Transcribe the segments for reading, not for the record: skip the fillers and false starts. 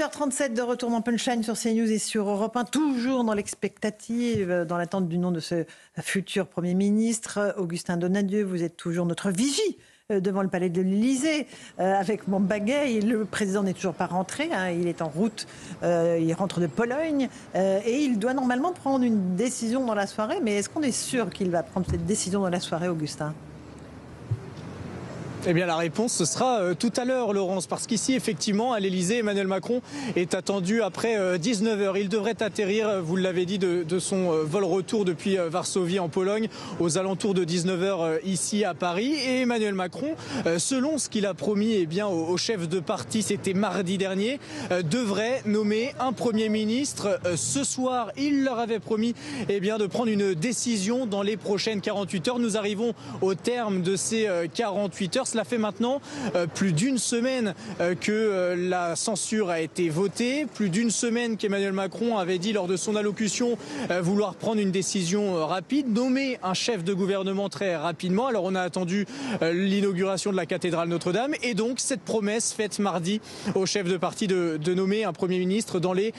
18h37 de retour dans Punchline sur CNews et sur Europe 1, toujours dans l'expectative, dans l'attente du nom de ce futur Premier ministre. Augustin Donadieu, vous êtes toujours notre vigie devant le palais de l'Élysée avec Bamba Gay. Le président n'est toujours pas rentré, il est en route, il rentre de Pologne et il doit normalement prendre une décision dans la soirée. Mais est-ce qu'on est sûr qu'il va prendre cette décision dans la soirée, Augustin ? Eh bien, la réponse, ce sera tout à l'heure, Laurence, parce qu'ici, effectivement, à l'Élysée, Emmanuel Macron est attendu après 19h. Il devrait atterrir, vous l'avez dit, de son vol retour depuis Varsovie en Pologne, aux alentours de 19h ici à Paris. Et Emmanuel Macron, selon ce qu'il a promis aux chefs de parti, c'était mardi dernier, devrait nommer un Premier ministre. Ce soir, il leur avait promis de prendre une décision dans les prochaines 48 heures. Nous arrivons au terme de ces 48 heures. Cela fait maintenant plus d'une semaine que la censure a été votée, plus d'une semaine qu'Emmanuel Macron avait dit lors de son allocution vouloir prendre une décision rapide, nommer un chef de gouvernement très rapidement. Alors on a attendu l'inauguration de la cathédrale Notre-Dame et donc cette promesse faite mardi au chef de parti de nommer un Premier ministre dans les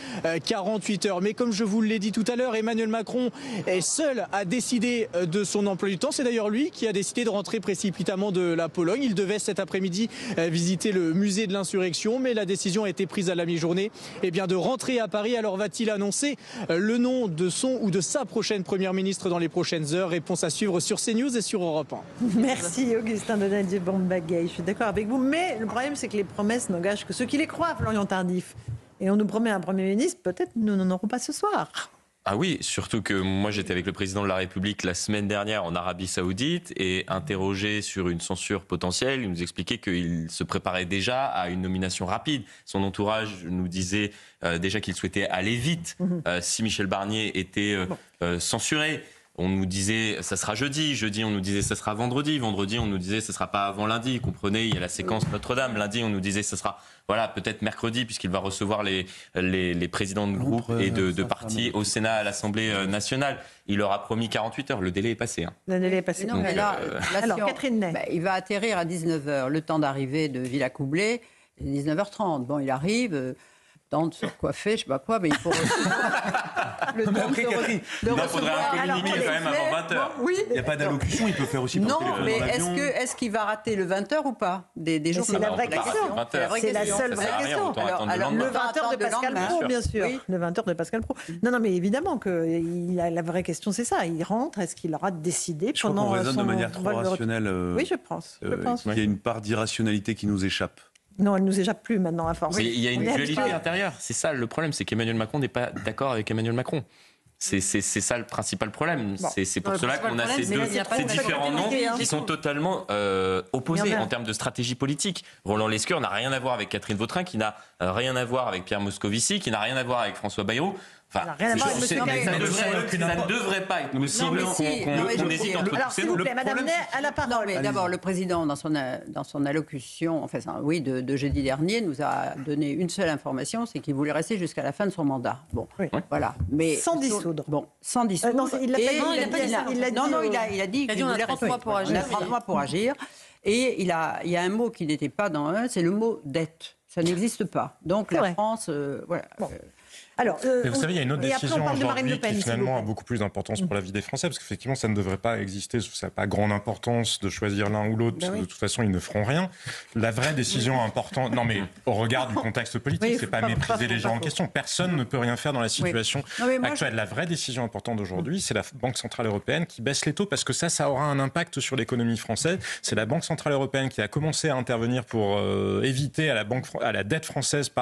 48 heures. Mais comme je vous l'ai dit tout à l'heure, Emmanuel Macron est seul à décider de son emploi du temps. C'est d'ailleurs lui qui a décidé de rentrer précipitamment de la Pologne. Il devait cet après-midi visiter le musée de l'insurrection, mais la décision a été prise à la mi-journée de rentrer à Paris. Alors va-t-il annoncer le nom de son ou de sa prochaine première ministre dans les prochaines heures? Réponse à suivre sur CNews et sur Europe 1. Merci Augustin Donadieu, Bamba Gay. Je suis d'accord avec vous, mais le problème c'est que les promesses n'engagent que ceux qui les croient, Florian Tardif. Et on nous promet un Premier ministre, peut-être nous n'en aurons pas ce soir. Ah oui, surtout que moi j'étais avec le président de la République la semaine dernière en Arabie Saoudite et interrogé sur une censure potentielle, il nous expliquait qu'il se préparait déjà à une nomination rapide. Son entourage nous disait déjà qu'il souhaitait aller vite si Michel Barnier était censuré. On nous disait ça sera jeudi on nous disait ça sera vendredi on nous disait ça sera pas avant lundi. Vous comprenez, il y a la séquence Notre-Dame. Lundi on nous disait ça sera peut-être mercredi puisqu'il va recevoir les présidents de groupe et de partis au Sénat, à l'Assemblée nationale. Il leur a promis 48 heures. Le délai est passé. Le délai est passé. Non, mais là, alors Catherine Ney. Il va atterrir à 19h. Le temps d'arrivée de Villacoublay, 19h30. Bon, il arrive. Temps de se recoiffer, je ne sais pas quoi, mais il faut le temps de recevoir. Il faudrait un communiqué quand même avant 20h. Oui. Il n'y a pas d'allocution, il peut faire aussi non, mais est-ce qu'il va rater le 20h ou pas des jours c'est la vraie question. C'est la seule vraie question. Alors le 20h de Pascal Praud, bien sûr. Oui. Le 20h de Pascal Praud. Non, mais évidemment que la vraie question, c'est ça. Il rentre, est-ce qu'il aura décidé pendant son... Je crois qu'on raisonne de manière trop rationnelle. Oui, je pense. Il y a une part d'irrationalité qui nous échappe. Non, elle ne nous échappe plus maintenant à force. Il y a une dualité intérieure. C'est ça le problème, c'est qu'Emmanuel Macron n'est pas d'accord avec Emmanuel Macron. C'est ça le principal problème. Bon. C'est pour cela qu'on a ces différents noms qui sont totalement opposés en termes de stratégie politique. Roland Lescure n'a rien à voir avec Catherine Vautrin, qui n'a rien à voir avec Pierre Moscovici, qui n'a rien à voir avec François Bayrou. Ça ne devrait pas être possible qu'on hésite entre tous ces noms. Madame Ney, à la parole. Non, mais d'abord, le président, dans son allocution, de jeudi dernier, nous a donné une seule information, c'est qu'il voulait rester jusqu'à la fin de son mandat. Bon, voilà. Mais sans dissoudre. Bon, sans dissoudre. Non, il l'a pas dit. Il a dit qu'il voulait rester 33 pour agir. 33 pour agir. Et il y a un mot qui n'était pas dans un, c'est le mot dette. Ça n'existe pas. Donc la France, voilà. Bon. Alors, mais vous savez, il y a une autre décision aujourd'hui Pen, qui finalement a beaucoup plus d'importance pour la vie des Français, parce qu'effectivement, ça ne devrait pas exister, ça n'a pas grande importance de choisir l'un ou l'autre, parce que de toute façon, ils ne feront rien. La vraie décision importante, non mais au regard du contexte politique, c'est pas mépriser les gens en question. Personne ne peut rien faire dans la situation actuelle. La vraie décision importante d'aujourd'hui, c'est la Banque Centrale Européenne qui baisse les taux, parce que ça aura un impact sur l'économie française. C'est la Banque Centrale Européenne qui a commencé à intervenir pour éviter à la dette française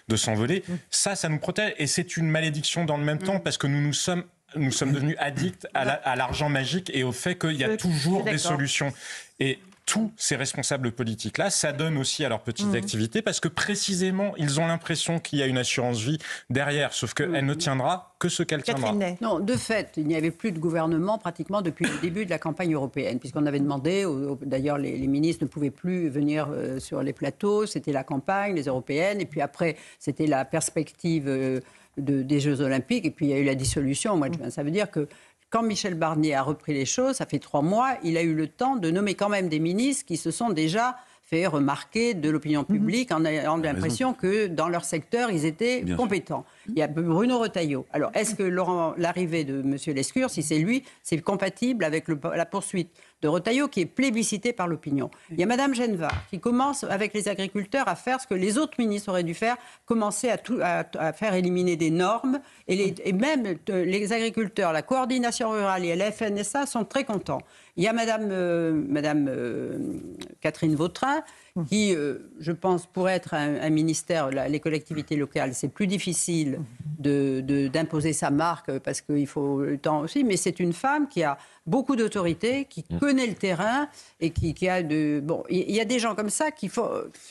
de s'envoler. Ça nous protège. Et c'est une malédiction dans le même temps parce que nous sommes devenus addicts à l'argent magique et au fait qu'il y a toujours des solutions. Et tous ces responsables politiques-là s'adonnent aussi à leurs petites activités parce que précisément, ils ont l'impression qu'il y a une assurance vie derrière, sauf qu'elle ne tiendra que ce qu'elle tiendra. Non, de fait, il n'y avait plus de gouvernement pratiquement depuis le début de la campagne européenne, puisqu'on avait demandé, d'ailleurs les ministres ne pouvaient plus venir sur les plateaux, c'était la campagne, les européennes, et puis après, c'était la perspective des Jeux Olympiques, et puis il y a eu la dissolution au mois de juin. Ça veut dire que quand Michel Barnier a repris les choses, ça fait 3 mois, il a eu le temps de nommer quand même des ministres qui se sont déjà fait remarquer de l'opinion publique en ayant l'impression que dans leur secteur, ils étaient compétents. Il y a Bruno Retailleau. Alors, est-ce que l'arrivée de M. Lescure, si c'est lui, c'est compatible avec la poursuite de Retailleau qui est plébiscité par l'opinion? Il y a Mme Genevard qui commence avec les agriculteurs à faire ce que les autres ministres auraient dû faire, commencer à faire éliminer des normes. Et même les agriculteurs, la coordination rurale et la FNSA sont très contents. Il y a Madame Catherine Vautrin qui, je pense, pourrait être un ministère, les collectivités locales, c'est plus difficile d'imposer sa marque parce qu'il faut le temps aussi, mais c'est une femme qui a beaucoup d'autorité, qui connaît le terrain et qui a de... Bon, il y a des gens comme ça qui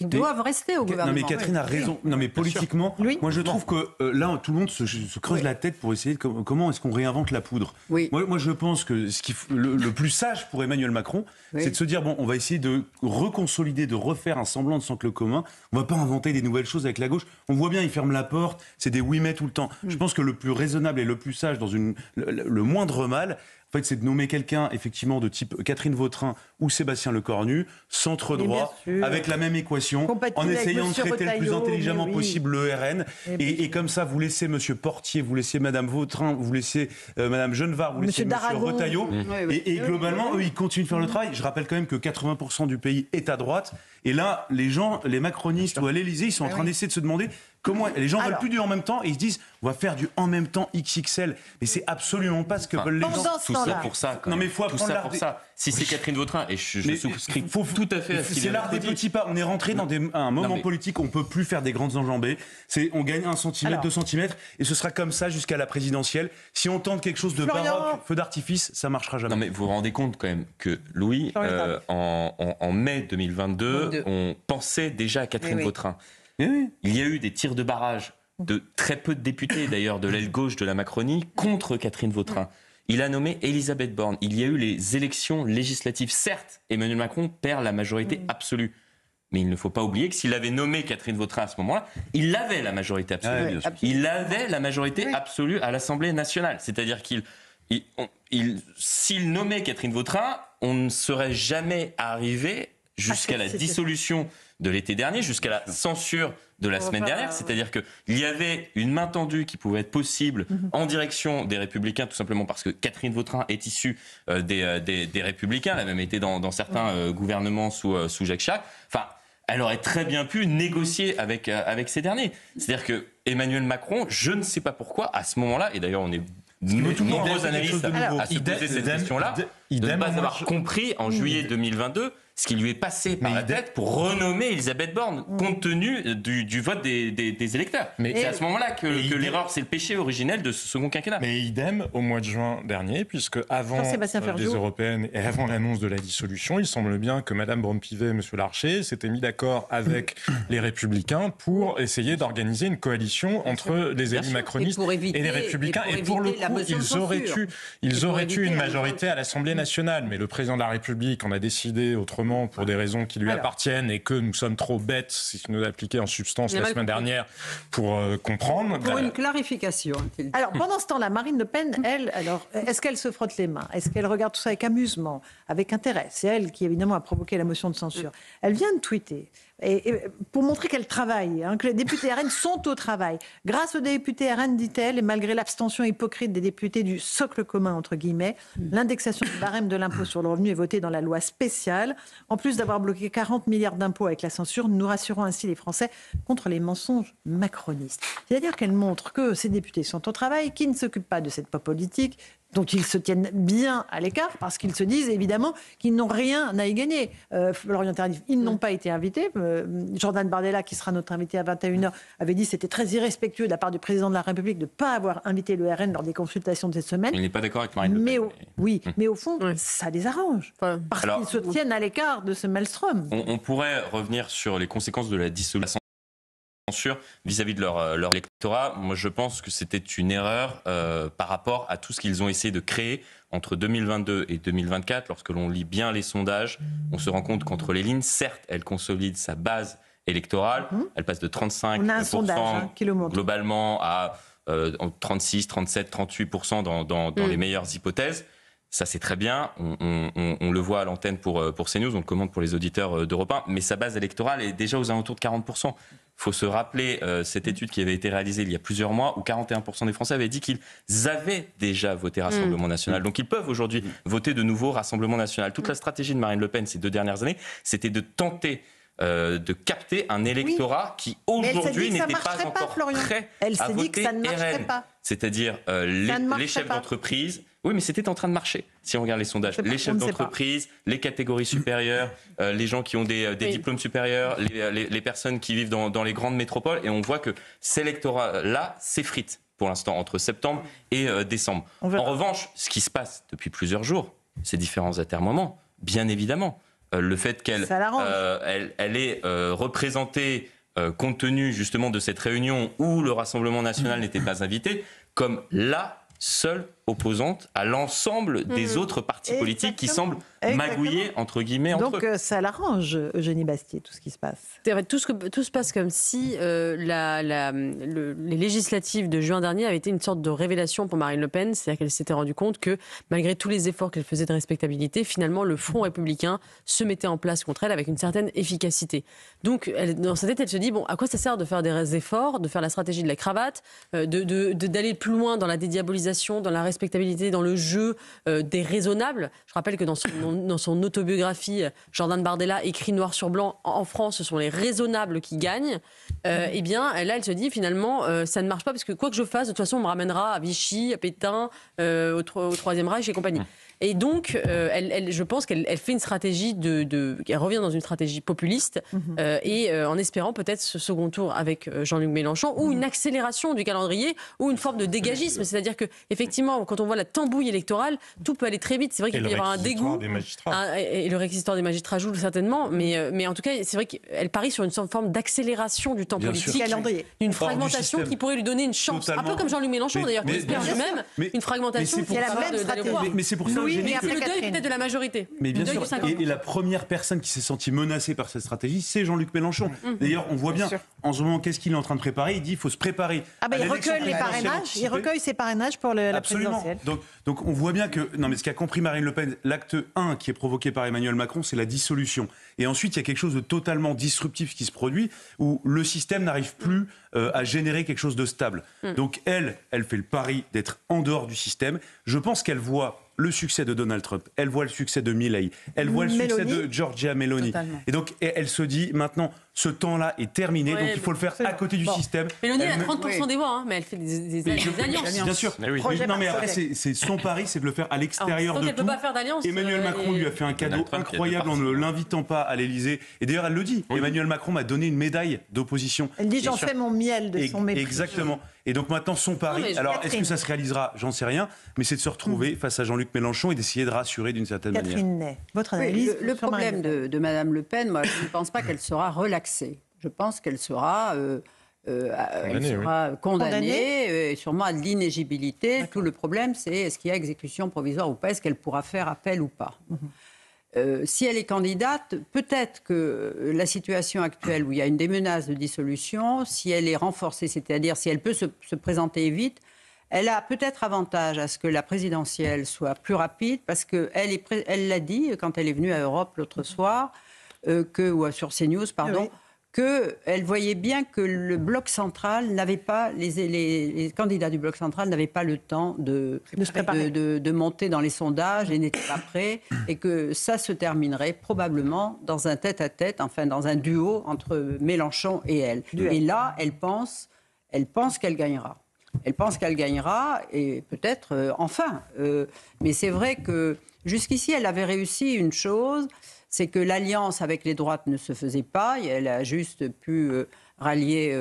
doivent rester au gouvernement. Non mais Catherine a raison. Non mais politiquement, moi je trouve que là tout le monde se creuse la tête pour essayer de comment est-ce qu'on réinvente la poudre. Moi je pense que le plus sage pour Emmanuel Macron, c'est de se dire bon, on va essayer de reconsolider, de refaire un semblant de socle commun. On va pas inventer des nouvelles choses avec la gauche. On voit bien, il ferme la porte, c'est des oui mais tout le temps. Je pense que le plus raisonnable et le plus sage dans le moindre mal, en fait, c'est de nommer quelqu'un, effectivement, de type Catherine Vautrin ou Sébastien Lecornu, centre droit, avec la même équation, en essayant de traiter le plus intelligemment possible le RN. Et comme ça, vous laissez M. Portier, vous laissez Mme Vautrin, vous laissez Mme Genevard, vous laissez M. Retailleau. Et globalement, eux, ils continuent de faire le travail. Je rappelle quand même que 80% du pays est à droite. Et là, les gens, les macronistes ou à l'Élysée, ils sont en train d'essayer de se demander comment les gens veulent plus du en même temps et ils se disent on va faire du en même temps XXL. Mais c'est absolument pas ce que veulent les gens. Tout ça pour ça. Non mais faut apprendre l'art. Si c'est Catherine Vautrin, et je souscris tout à fait à ce qu'il C'est l'art des petits pas. On est rentré dans un moment politique où on peut plus faire des grandes enjambées. On gagne 1 centimètre, 2 centimètres, et ce sera comme ça jusqu'à la présidentielle. Si on tente quelque chose de baroque, feu d'artifice, ça marchera jamais. Non mais vous vous rendez compte quand même que Louis, en mai 2022, on pensait déjà à Catherine Vautrin. Il y a eu des tirs de barrage de très peu de députés, d'ailleurs, de l'aile gauche de la Macronie, contre Catherine Vautrin. Il a nommé Elisabeth Borne. Il y a eu les élections législatives. Certes, Emmanuel Macron perd la majorité absolue. Mais il ne faut pas oublier que s'il avait nommé Catherine Vautrin à ce moment-là, il avait la majorité absolue. Il avait la majorité absolue à l'Assemblée nationale. C'est-à-dire s'il nommait Catherine Vautrin, on ne serait jamais arrivé jusqu'à la dissolution de l'été dernier, jusqu'à la censure de la semaine dernière. C'est-à-dire qu'il y avait une main tendue qui pouvait être possible en direction des Républicains, tout simplement parce que Catherine Vautrin est issue des Républicains. Elle a même été dans certains gouvernements sous Jacques Chirac. Enfin, elle aurait très bien pu négocier avec ces derniers. C'est-à-dire que Emmanuel Macron, je ne sais pas pourquoi, à ce moment-là, et d'ailleurs on est nombreux analystes à se poser cette question-là, de ne pas avoir compris en juillet 2022 ce qui lui est passé par la tête pour renommer Elisabeth Borne, compte tenu du vote des électeurs. C'est à ce moment-là que l'erreur, c'est le péché originel de ce second quinquennat. Mais idem au mois de juin dernier, puisque avant les européennes et avant l'annonce de la dissolution, il semble bien que Mme Braun-Pivet et M. Larcher s'étaient mis d'accord avec les Républicains pour essayer d'organiser une coalition entre les élus macronistes et les Républicains. Et pour le coup, ils auraient eu une majorité à l'Assemblée nationale. Mais le président de la République en a décidé autrement pour des raisons qui lui appartiennent et que nous sommes trop bêtes, si ce nous appliqué en substance la semaine dernière, pour comprendre. Pour une clarification. Alors, pendant ce temps-là, Marine Le Pen, elle, alors, est-ce qu'elle se frotte les mains? Est-ce qu'elle regarde tout ça avec amusement, avec intérêt? C'est elle qui, évidemment, a provoqué la motion de censure. Elle vient de tweeter. Et pour montrer qu'elle travaille, que les députés RN sont au travail. Grâce aux députés RN, dit-elle, et malgré l'abstention hypocrite des députés du socle commun, entre guillemets, l'indexation du barème de l'impôt sur le revenu est votée dans la loi spéciale. En plus d'avoir bloqué 40 milliards d'impôts avec la censure, nous rassurons ainsi les Français contre les mensonges macronistes. C'est-à-dire qu'elle montre que ces députés sont au travail, qu'ils ne s'occupent pas de cette pop politique, dont ils se tiennent bien à l'écart, parce qu'ils se disent évidemment qu'ils n'ont rien à y gagner. Florian Tardif, ils n'ont pas été invités. Jordan Bardella, qui sera notre invité à 21h, avait dit que c'était très irrespectueux de la part du président de la République de ne pas avoir invité le RN lors des consultations de cette semaine. Il n'est pas d'accord avec Marine Le Pen. Mais au fond, ça les arrange. Parce qu'ils se tiennent à l'écart de ce maelstrom. On pourrait revenir sur les conséquences de la dissolution vis-à-vis de leur électorat. Moi, je pense que c'était une erreur par rapport à tout ce qu'ils ont essayé de créer entre 2022 et 2024. Lorsque l'on lit bien les sondages, on se rend compte qu'entre les lignes, certes, elle consolide sa base électorale. Elle passe de 35% globalement à 36, 37, 38% dans les meilleures hypothèses. Ça, c'est très bien. On le voit à l'antenne pour CNews, on le commente pour les auditeurs d'Europe 1, mais sa base électorale est déjà aux alentours de 40%. Il faut se rappeler cette étude qui avait été réalisée il y a plusieurs mois, où 41% des Français avaient dit qu'ils avaient déjà voté Rassemblement National. Donc ils peuvent aujourd'hui voter de nouveau Rassemblement National. Toute la stratégie de Marine Le Pen ces 2 dernières années, c'était de tenter de capter un électorat qui aujourd'hui n'était pas encore prêt à voter RN. C'est-à-dire les chefs d'entreprise. Oui, mais c'était en train de marcher, si on regarde les sondages. Les chefs d'entreprise, les catégories supérieures, les gens qui ont des diplômes supérieurs, les personnes qui vivent dans les grandes métropoles. Et on voit que cet électorat-là s'effrite pour l'instant, entre septembre et décembre. En revanche, ce qui se passe depuis plusieurs jours, ces différents atermoiements, bien évidemment, le fait qu'elle est représentée compte tenu justement de cette réunion où le Rassemblement national n'était pas invité, comme la seule opposante à l'ensemble des autres partis politiques qui semblent magouiller, entre guillemets, entre eux. Donc ça l'arrange, Eugénie Bastier, tout ce qui se passe. C'est vrai, tout se passe comme si les législatives de juin dernier avaient été une sorte de révélation pour Marine Le Pen. C'est-à-dire qu'elle s'était rendue compte que, malgré tous les efforts qu'elle faisait de respectabilité, finalement, le Front républicain se mettait en place contre elle avec une certaine efficacité. Donc, dans sa tête, elle se dit, bon, à quoi ça sert de faire des efforts, de faire la stratégie de la cravate, d'aller plus loin dans la dédiabolisation, dans la respectabilité, dans le jeu des raisonnables. Je rappelle que dans son autobiographie, Jordan Bardella écrit noir sur blanc, en France, ce sont les raisonnables qui gagnent. Eh bien, là, elle se dit, finalement, ça ne marche pas, parce que quoi que je fasse, de toute façon, on me ramènera à Vichy, à Pétain, au Troisième Reich et compagnie. Et donc, je pense qu'elle fait une stratégie elle revient dans une stratégie populiste et en espérant peut-être ce second tour avec Jean-Luc Mélenchon ou une accélération du calendrier ou une forme de dégagisme. C'est-à-dire que effectivement, quand on voit la tambouille électorale, tout peut aller très vite. C'est vrai qu'il peut y avoir un dégoût. Et le réquisitoire des magistrats joue certainement. Mais en tout cas, c'est vrai qu'elle parie sur une forme d'accélération du temps politique, d'une fragmentation qui pourrait lui donner une chance. Un peu comme Jean-Luc Mélenchon d'ailleurs, qui espère lui-même une fragmentation. Mais c'est pour ça. Oui, mais c'est le deuil peut-être de la majorité. Mais bien sûr. Et la première personne qui s'est sentie menacée par cette stratégie, c'est Jean-Luc Mélenchon. D'ailleurs, on voit bien, en ce moment, qu'est-ce qu'il est en train de préparer? Il dit qu'il faut se préparer. Il recueille les parrainages. Il recueille ses parrainages pour la présidentielle. Donc on voit bien que, non mais ce qu'a compris Marine Le Pen, l'acte 1 qui est provoqué par Emmanuel Macron, c'est la dissolution. Et ensuite, il y a quelque chose de totalement disruptif qui se produit, où le système n'arrive plus à générer quelque chose de stable. Donc elle fait le pari d'être en dehors du système. Je pense qu'elle voit le succès de Donald Trump, elle voit le succès de Milei, elle voit le succès de Giorgia Meloni. Totalement. Et donc elle se dit maintenant, ce temps-là est terminé, donc il faut le faire à côté du système. Meloni a 30% des voix, mais elle fait des alliances. Bien sûr. Non mais après, c'est son pari, c'est de le faire à l'extérieur de tout. Peut pas faire d'alliance. Emmanuel Macron lui a fait un cadeau incroyable en ne l'invitant pas à l'Élysée. Et d'ailleurs, elle le dit. Emmanuel Macron m'a donné une médaille d'opposition. Elle dit j'en fais mon miel de son mépris. Exactement. Et donc maintenant, son pari, alors est-ce que ça se réalisera? J'en sais rien, mais c'est de se retrouver face à Jean-Luc Mélenchon et d'essayer de rassurer d'une certaine manière. Catherine Ney, votre analyse? Le problème de Madame Le Pen, moi, je ne pense pas qu'elle sera relaxée. Je pense qu'elle sera condamnée, sûrement à de l'inéligibilité. Tout le problème, c'est est-ce qu'il y a exécution provisoire ou pas? Est-ce qu'elle pourra faire appel ou pas? Si elle est candidate, peut-être que la situation actuelle où il y a des menaces de dissolution, si elle est renforcée, c'est-à-dire si elle peut se présenter vite, elle a peut-être avantage à ce que la présidentielle soit plus rapide, parce qu'elle l'a dit quand elle est venue à Europe l'autre soir, ou sur CNews, pardon, qu'elle voyait bien que le bloc central n'avait pas, les candidats du bloc central n'avaient pas le temps de monter dans les sondages et n'étaient pas prêts, et que ça se terminerait probablement dans un tête-à-tête, enfin dans un duo entre Mélenchon et elle. Et là, elle pense qu'elle gagnera. Elle pense qu'elle gagnera, et peut-être enfin. Mais c'est vrai que jusqu'ici, elle avait réussi une chose, c'est que l'alliance avec les droites ne se faisait pas. Elle a juste pu rallier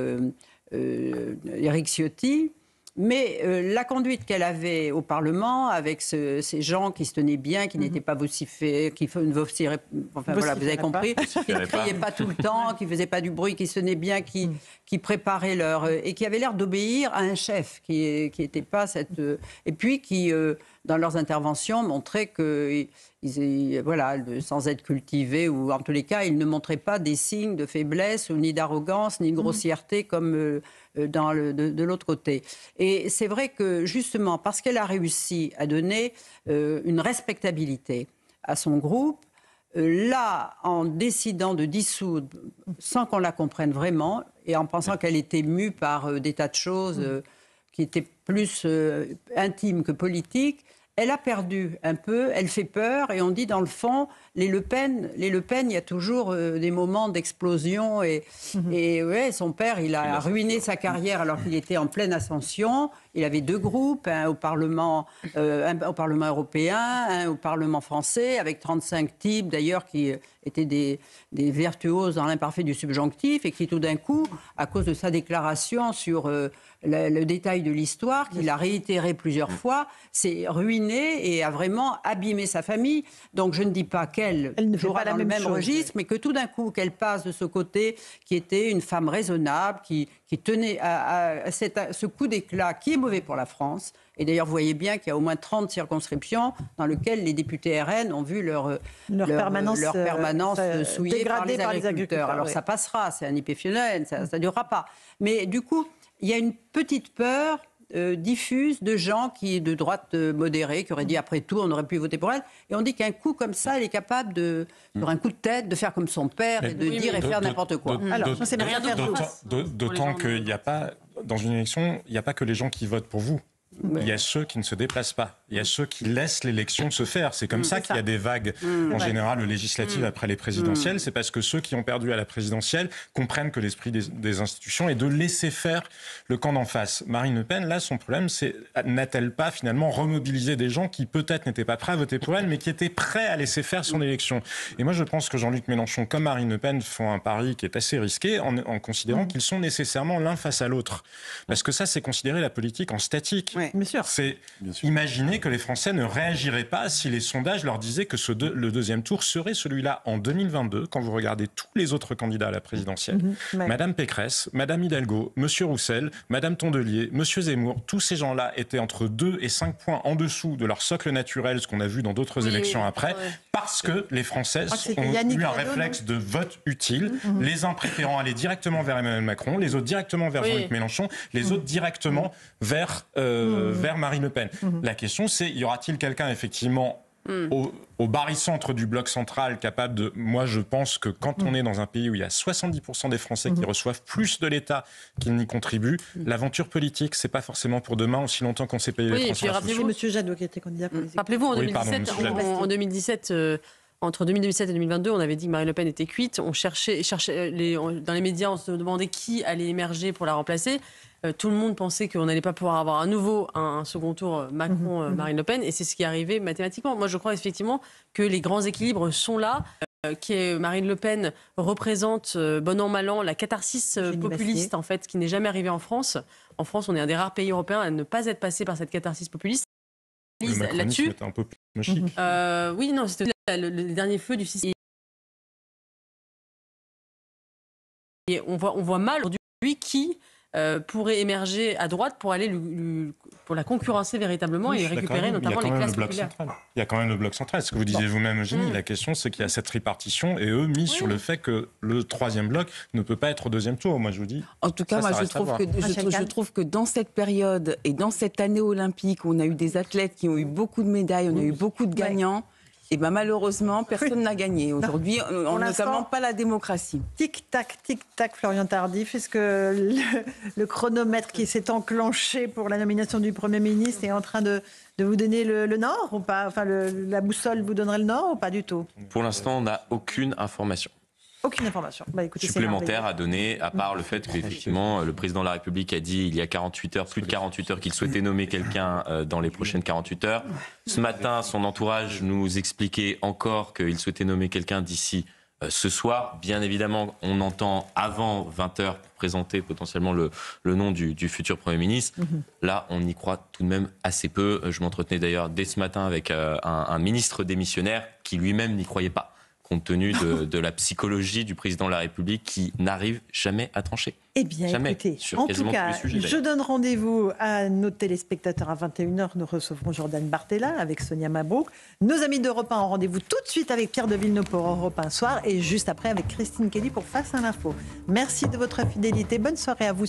Éric Ciotti. Mais la conduite qu'elle avait au Parlement, avec ces gens qui se tenaient bien, qui n'étaient pas vociférés, qui ne vociféraient pas, enfin voilà, vous avez compris, qui ne criaient pas tout le temps, qui ne faisaient pas du bruit, qui se tenaient bien, qui préparaient et qui avaient l'air d'obéir à un chef, qui n'était pas cette... et puis qui dans leurs interventions, montraient que, voilà, sans être cultivés, ou en tous les cas, ils ne montraient pas des signes de faiblesse, ni d'arrogance, ni de grossièreté comme de l'autre côté. Et c'est vrai que, justement, parce qu'elle a réussi à donner une respectabilité à son groupe, là, en décidant de dissoudre, sans qu'on la comprenne vraiment, et en pensant qu'elle était mue par des tas de choses qui étaient plus intimes que politiques, elle a perdu un peu, elle fait peur, et on dit dans le fond, les Le Pen, il y a toujours des moments d'explosion, et ouais, son père, il a ruiné sa carrière alors qu'il était en pleine ascension. Il avait 2 groupes, un au Parlement européen, un au Parlement français, avec 35 types d'ailleurs qui étaient des virtuoses dans l'imparfait du subjonctif, et qui tout d'un coup, à cause de sa déclaration sur le détail de l'histoire, qu'il a réitéré plusieurs fois, s'est ruiné et a vraiment abîmé sa famille. Donc je ne dis pas qu'elle jouera dans le même registre, mais que tout d'un coup, qu'elle passe de ce côté qui était une femme raisonnable, qui tenait à ce coup d'éclat qui est mauvais pour la France. Et d'ailleurs, vous voyez bien qu'il y a au moins 30 circonscriptions dans lesquelles les députés RN ont vu leur permanence souillée par les agriculteurs. Alors ça passera, c'est un épiphénomène, ça ne durera pas. Mais du coup, il y a une petite peur diffuse de gens de droite modérée qui auraient dit après tout on aurait pu voter pour elle, et on dit qu'un coup comme ça elle est capable sur un coup de tête de faire comme son père et de dire et faire n'importe quoi. D'autant qu'il n'y a pas, dans une élection, il n'y a pas que les gens qui votent pour vous. Il y a ceux qui ne se déplacent pas. Il y a ceux qui laissent l'élection se faire. C'est comme ça qu'il y a des vagues, en général, législatives après les présidentielles. C'est parce que ceux qui ont perdu à la présidentielle comprennent que l'esprit des institutions est de laisser faire le camp d'en face. Marine Le Pen, là, son problème, c'est n'a-t-elle pas finalement remobilisé des gens qui peut-être n'étaient pas prêts à voter pour elle, mais qui étaient prêts à laisser faire son élection. Et moi, je pense que Jean-Luc Mélenchon, comme Marine Le Pen, font un pari qui est assez risqué en considérant qu'ils sont nécessairement l'un face à l'autre. Parce que ça, c'est considérer la politique en statique. Oui, bien sûr. C'est imaginer que les Français ne réagiraient pas si les sondages leur disaient que le deuxième tour serait celui-là en 2022, quand vous regardez tous les autres candidats à la présidentielle. Madame Pécresse, Madame Hidalgo, Monsieur Roussel, Madame Tondelier, Monsieur Zemmour, tous ces gens-là étaient entre 2 et 5 points en dessous de leur socle naturel, ce qu'on a vu dans d'autres élections après, parce que les Françaises ont eu un réflexe de vote utile, les uns préférant aller directement vers Emmanuel Macron, les autres directement vers Jean-Luc Mélenchon, les autres directement vers Marine Le Pen. La question, c'est, y aura-t-il quelqu'un, effectivement, au barycentre du bloc central capable de... Moi, je pense que quand on est dans un pays où il y a 70% des Français qui reçoivent plus de l'État qu'ils n'y contribuent, l'aventure politique, c'est pas forcément pour demain, aussi longtemps qu'on s'est payé les transferts. Rappelez-vous, M. Jadot qui était candidat pour les Rappelez-vous, en 2017, entre 2017 et 2022, on avait dit que Marine Le Pen était cuite. On cherchait dans les médias, on se demandait qui allait émerger pour la remplacer. Tout le monde pensait qu'on n'allait pas pouvoir avoir un second tour Macron-Marine Le Pen, et c'est ce qui est arrivé mathématiquement. Moi, je crois effectivement que les grands équilibres sont là. Marine Le Pen représente, bon an, mal an, la catharsis populiste, en fait, qui n'est jamais arrivée en France. En France, on est un des rares pays européens à ne pas être passé par cette catharsis populiste. Là-dessus, un peu plus chic. oui, non, c'était le dernier feu du système. Et on voit mal aujourd'hui qui pourrait émerger à droite pour aller pour la concurrencer véritablement et récupérer notamment les classes populaires. Il y a quand même le bloc central. Ce que vous disiez vous-même, Eugénie, la question, c'est qu'il y a cette répartition et eux mis sur le fait que le troisième bloc ne peut pas être au deuxième tour. Moi, je vous dis. En tout cas, je trouve que dans cette période et dans cette année olympique, où on a eu des athlètes qui ont eu beaucoup de médailles, on a eu beaucoup de gagnants. Et malheureusement, personne n'a gagné. Aujourd'hui, on ne commande pas la démocratie. Tic-tac, Florian Tardif. Est-ce que le chronomètre qui s'est enclenché pour la nomination du Premier ministre est en train de vous donner le nord ou pas? Enfin, la boussole vous donnerait le nord ou pas du tout? Pour l'instant, on n'a aucune information. Aucune information. Écoutez, supplémentaire à donner, à part le fait qu'effectivement, le président de la République a dit il y a 48 heures, plus de 48 heures, qu'il souhaitait nommer quelqu'un dans les prochaines 48 heures. Ce matin, son entourage nous expliquait encore qu'il souhaitait nommer quelqu'un d'ici ce soir. Bien évidemment, on entend avant 20 heures pour présenter potentiellement le nom du futur Premier ministre. Là, on y croit tout de même assez peu. Je m'entretenais d'ailleurs dès ce matin avec un ministre démissionnaire qui lui-même n'y croyait pas. compte tenu de la psychologie du président de la République qui n'arrive jamais à trancher. Eh bien, jamais, écoutez, en tout cas, je donne rendez-vous à nos téléspectateurs à 21h. Nous recevrons Jordan Bartella avec Sonia Mabrouk. Nos amis d'Europe 1 ont rendez-vous tout de suite avec Pierre de Villeneuve pour Europe 1 Soir et juste après avec Christine Kelly pour Face à l'info. Merci de votre fidélité. Bonne soirée à vous.